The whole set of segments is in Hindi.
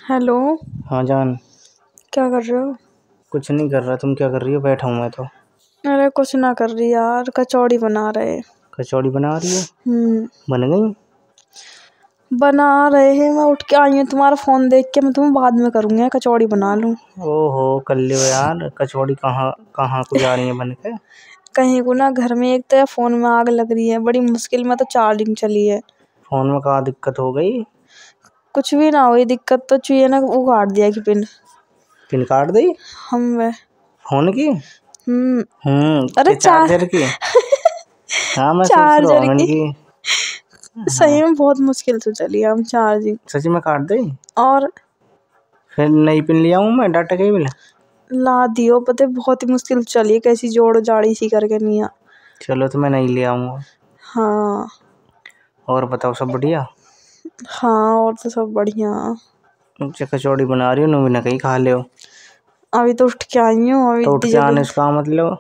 हेलो। हाँ जान। क्या कर रहे हो? कुछ नहीं कर रहा, तुम क्या कर रही हो? बैठा हूँ मैं तो। अरे कुछ ना कर रही यार, कचौड़ी बना रहे। कचौड़ी बना रही हो? हम्म। बन गई? बना रहे हैं, मैं उठ के आई हूँ तुम्हारा फोन देख के। मैं तुम्हें बाद में करूंगी, कचौड़ी बना लूं। ओहो, कर लियो यार। कचौड़ी कहाँ कहाँ को जा रही है बन के? कहीं को ना, घर में एक तो फोन में आग लग रही है, बड़ी मुश्किल में तो चार्जिंग चली है। फोन में कहाँ दिक्कत हो गई? कुछ भी ना हुई दिक्कत, तो चाहिए ना वो काट दिया कि पिन। पिन काट दी? हम वे फोन की? अरे के चार्जर की? हाँ, मैं सोच रहा चार्जर हूँ की। इनकी। सही हाँ, में बहुत मुश्किल से चली है हम चार्जिंग। सच में काट दी? और फिर नई पिन ले आऊँ मैं, डाटा केबल? ला दियो, पता है बहुत ही मुश्किल से चली है, कैसी जोड़ जाड़ी सी करके नहीं आ। चलो तो मैं नहीं ले आऊँगा। हाँ। और बताओ, सब बढ़िया? हाँ और तो सब बढ़िया। अच्छा, कचौड़ी बना रही हो, नू भी ना कहीं खा ले हो? अभी तो उठ के आई हूँ, अभी तो उठ इतनी के आने जल्दी। उसका मतलब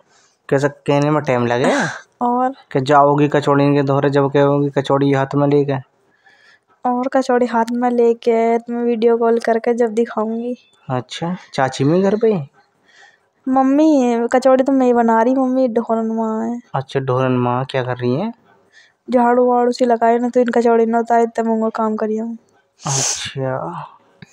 कैसा कहने में टाइम लगे? और कि जाओगी कचौड़ी के दोहरे, जब कहोगी कचौड़ी हाथ में लेके? कचौड़ी हाथ में लेके तुम्हें वीडियो कॉल करके जब दिखाऊंगी। अच्छा, चाची में घर पे? मम्मी कचौड़ी तो मैं ही बना रही, मम्मी ढोरन माँ है। अच्छा, ढोरन माँ क्या कर रही है? झाड़ू वाड़ू सी लगाए ना, तो इन कचौड़ी ना उतारे तब मैं काम करिए हूँ। अच्छा।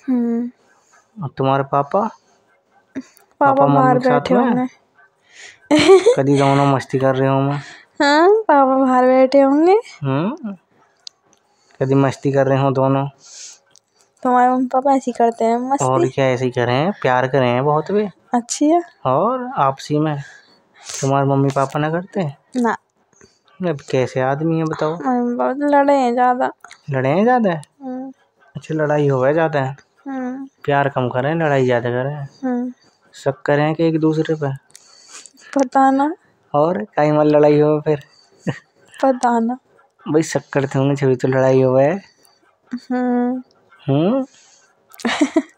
हम्म। और तुम्हारे पापा? पापा पापा बाहर मम्मी के साथ बैठे में? होंगे। कदी दोनों मस्ती कर रहे हो मैं? हाँ, पापा बाहर बैठे होंगे। हम्म। कदी मस्ती कर रहे हो दोनों? तुम्हारे मम्मी पापा ऐसी करते हैं और मस्ती। क्या, ऐसे ही करें, प्यार करें बहुत भी। अच्छी है। और आपसी में तुम्हारे मम्मी पापा ना करते? ना। अब कैसे आदमी है बताओ? मम्मी पापा तो लड़े हैं ज्यादा। लड़े हैं ज्यादा है? हम्म। अच्छा, लड़ाई हो गया ज्यादा है? हम्म। प्यार कम करें, लड़ाई ज्यादा करें? हम्म। शक करें कि एक दूसरे पे? पता ना। और कहीं मत लड़ाई हो फिर। पता ना। भाई शक करते होंगे छवि तो लड़ाई हो है। हम्म। हम्म।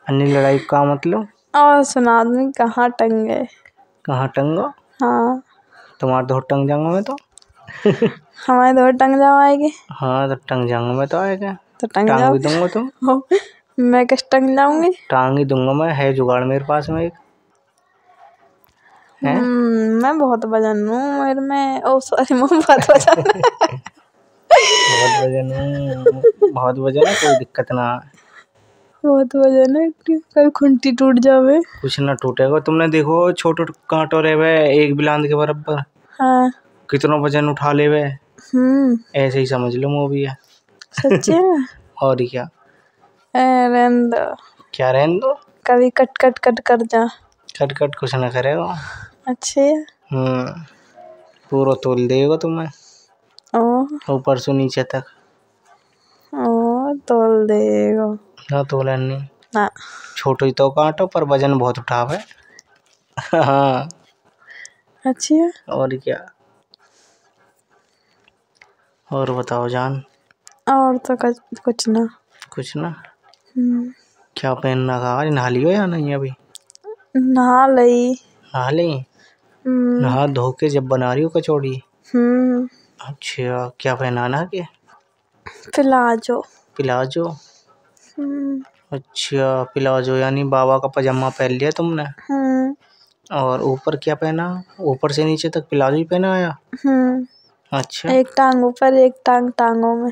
अन्य लड़ाई का मतलब? और सुना आदमी कहाँ टंगे। कहाँ टंगो? हाँ। तुम्हारे दो टंग जाऊंगा मैं तो। हमारे दो टंग जाओ आएगी। हाँ, तो टंग जाऊंगा मैं तो आएगा। तो टंग टांग जाओ। भी दूंगा तुम। मैं किस टंग जाऊंगी? टांग ही दूंगा मैं, है जुगाड़ मेरे पास में एक। है। मैं बहुत वजन हूँ मेरे में, ओ सॉरी मैं बहुत वजन है। बहुत वजन बहुत वजन है, कोई दिक्कत ना। बहुत वजन है, कभी खुंटी टूट जावे। कुछ ना टूटेगा। तुमने देखो छोटे कांटो रहे हुए एक बिलांद के बराबर, हाँ। कितना वजन उठा ले वे। हम्म। ऐसे ही समझ लो मूवी है। सच्ची में। और क्या? रहने दो। क्या रहने दो? कभी कट कट कट कर जा। कट कट कुछ ना करेगा। अच्छे है। हम्म। पूरा तोल देगा तुम्हें, ओ। ऊपर से नीचे तक। ओ तोल देगा। ना तोलन नहीं। ना। छोटो ही तो कांटो पर वजन बहुत उठावे। हाँ। अच्छी है। और क्या? और बताओ जान। और तो कुछ ना। कुछ ना? हम्म। क्या पहनना का आज? नहा लियो या नहीं अभी? नहा लई। नहा ले? हम्म। नहा धो के जब बना रही हो कचौड़ी? हम्म। अच्छा, क्या पहनाना के? प्लाजो। प्लाजो? हम्म। अच्छा, प्लाजो यानी बाबा का पजामा पहन लिया तुमने। हम्म। और ऊपर क्या पहना? ऊपर से नीचे तक प्लाजो ही पहना आया? अच्छा। एक टांग ऊपर, एक टांग टांगों में।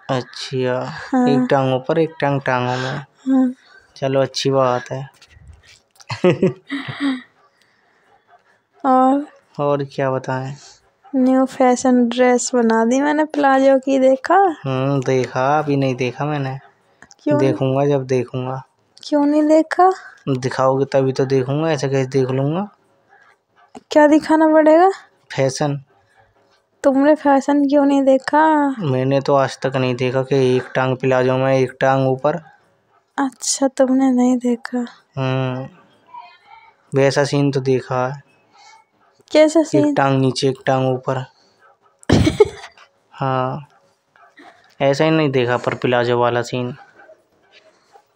अच्छा, एक हाँ। टांग ऊपर एक टांग टांगों में। हाँ। चलो, अच्छी बात है। और और क्या बताएं? न्यू फैशन ड्रेस बना दी मैंने प्लाजो की, देखा? देखा? अभी नहीं देखा मैंने। क्यों? देखूंगा जब देखूंगा। क्यों नहीं देखा? दिखाओगे तभी तो देखूंगा, ऐसे कैसे देख लूंगा? क्या दिखाना पड़ेगा? फैशन। तुमने फैशन क्यों नहीं देखा? मैंने तो आज तक नहीं देखा कि एक टांग प्लाजो में एक टांग ऊपर। अच्छा, तुमने नहीं देखा। हम्म। वैसा सीन तो देखा है। कैसा एक सीन? टांग नीचे एक टांग ऊपर। हाँ। ऐसा ही नहीं देखा पर प्लाजो वाला सीन।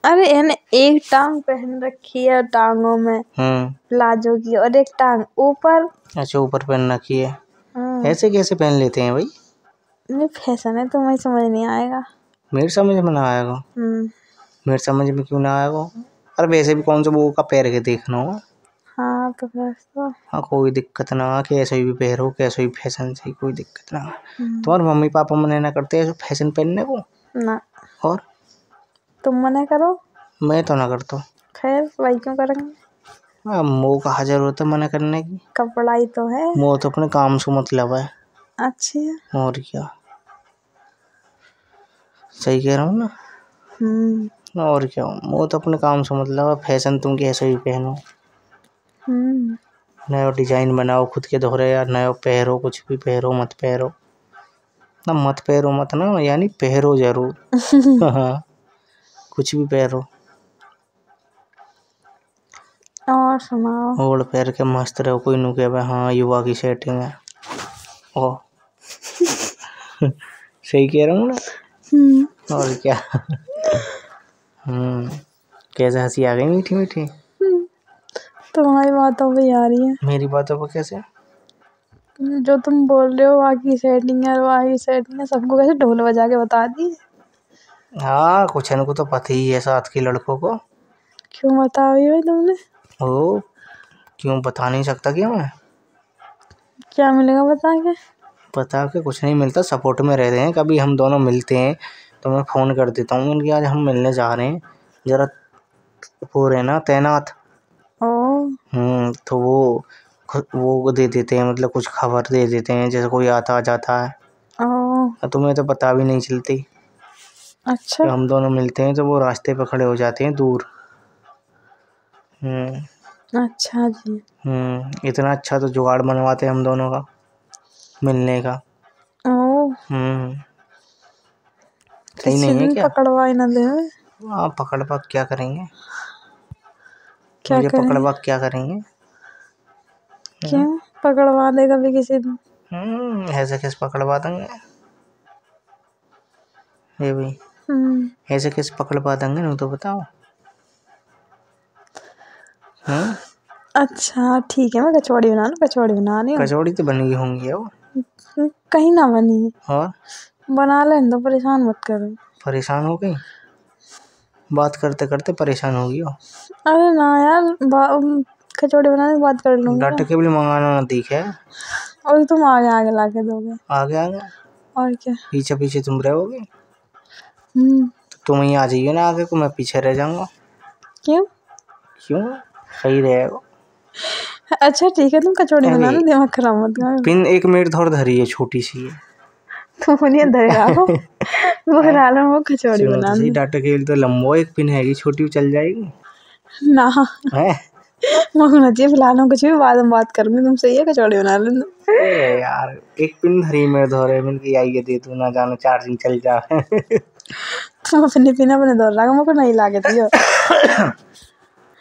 अरे यानी एक टांग पहन रखी है टांगों में प्लाजो की, और एक टांग ऊपर। अच्छा, ऊपर पहन रखी है। हाँ। ऐसे कैसे पहन लेते हैं भाई? ये फैशन है, तुम्हें समझ नहीं आएगा। मेरे समझ में ना आएगा। हम्म। मेरे समझ में क्यों ना आया वो। अरे वैसे भी कौन सा वो का पैर के देखना हो। हाँ तो बस तो। हाँ कोई दिक्कत ना, कैसे भी पहनो, कैसे भी फैशन से, कोई दिक्कत ना। तुम्हारे मम्मी पापा मना ना करते ऐसे फैशन पहनने को? ना। और तुम मना करो। मैं तो ना करता। खैर वही क्यों करेंगे। मोह कहाँ जरूरत है मना करने की। कपड़ा ही तो है। मोह तो अपने काम से मतलब है। अच्छा। और क्या, सही कह रहा हूँ ना। और क्या, मोह तो अपने काम से मतलब है। फैशन तुम कैसे भी पहनो, नया डिजाइन बनाओ खुद के दोहरे, या नया पहरो, कुछ भी पहरो मत पहरो ना, मत पहरो मत ना, यानी पहरो जरूर। हाँ कुछ भी पहरो। और सुनाओ। ओढ़ पैर के मस्त रहो, कोई नु के भाई हाँ युवा की सेटिंग है। ओ सही कह रहा हूँ ना। और क्या। कैसे हंसी आ गई मीठी मीठी। तुम्हारी बातों पे आ रही है। मेरी बातों पर कैसे? जो तुम बोल रहे हो वहाँ की सेटिंग है, वहाँ की सेटिंग है, सबको कैसे ढोल बजा के बता दी। हाँ कुछ इनको तो पता ही है साथ के लड़कों को। क्यों बताई भाई तुमने? ओ क्यों बता नहीं सकता क्या मैं? क्या मिलेगा बता के? बता के कुछ नहीं मिलता, सपोर्ट में रहते हैं। कभी हम दोनों मिलते हैं तो मैं फ़ोन कर देता हूँ उनकी, आज हम मिलने जा रहे हैं, ज़रा वो रहे ना तैनात। तो वो दे देते हैं, मतलब कुछ खबर दे देते हैं जैसे कोई आता जाता है। तुम्हें तो पता भी नहीं चलती। अच्छा। जब हम दोनों मिलते हैं तो वो रास्ते पे खड़े हो जाते हैं दूर। अच्छा जी। इतना अच्छा तो जुगाड़ बनवाते हैं हम दोनों का मिलने का। सही नहीं है क्या? पकड़वा ही ना दे। आप पकड़ पा क्या करेंगे? क्या मुझे करें? पकड़वा क्या करेंगे? क्यों पकड़वा दे कभी किसी दिन? ऐसे कैसे पकड़वा देंगे ये भाई, ऐसे कैसे पकड़वा देंगे ना तो बताओ। अच्छा ठीक है, मैं कचौड़ी बना लूं। कचौड़ी बना रही हूँ। कचौड़ी तो बनी होंगी वो। कहीं ना बनी। और बना लेने दो, परेशान मत करो। परेशान हो गई? बात करते करते परेशान हो गई हो? अरे ना यार, कचौड़ी बनाने की बात कर लूंगी। डट के भी मंगाना ना दिखे। और तुम आगे आगे लाके दोगे। आगे आगे और क्या, पीछे पीछे तुम रहोगे। तो तुम ही आ जाइए ना आगे को, मैं पीछे रह जाऊंगा। क्यों? क्यों, सही रहेगा। अच्छा ठीक है, तुम कचौड़ी बना लो, दिमाग खराब मत करो। पिन 1 मिनट धर धरी है छोटी सी है। तुम नहीं अंदर रहो। वो बना लो, वो कचौड़ी बना सही लो। डाटा केबल तो लंबो 1 पिन हैगी, छोटी चल जाएगी ना है। होना चाहिए, फिलहाल हम कुछ भी बाद में बात करूंगी तुमसे, ये कचौड़ी बना लो। यार 1 पिन धरी में धोरे मिल के आइए दे तू ना जानो चार्जिंग चल जा। तुम अपने पिन अपने दौड़ रहा, मुझको नहीं लागे दियो।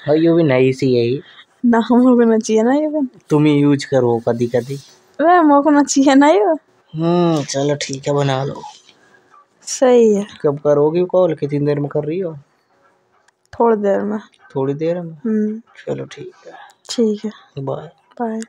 और ये भी नई सी है ना, मुझको ना चाहिए ना ये पिन। तुम ही यूज करो कभी कभी। अरे मुझको ना चाहिए ना ये। चलो ठीक है बना लो। सही है। कब करोगी कॉल, कितनी देर में कर रही हो? थोड़ी देर में। थोड़ी देर में। चलो ठीक है। ठीक है। बाय। बाय।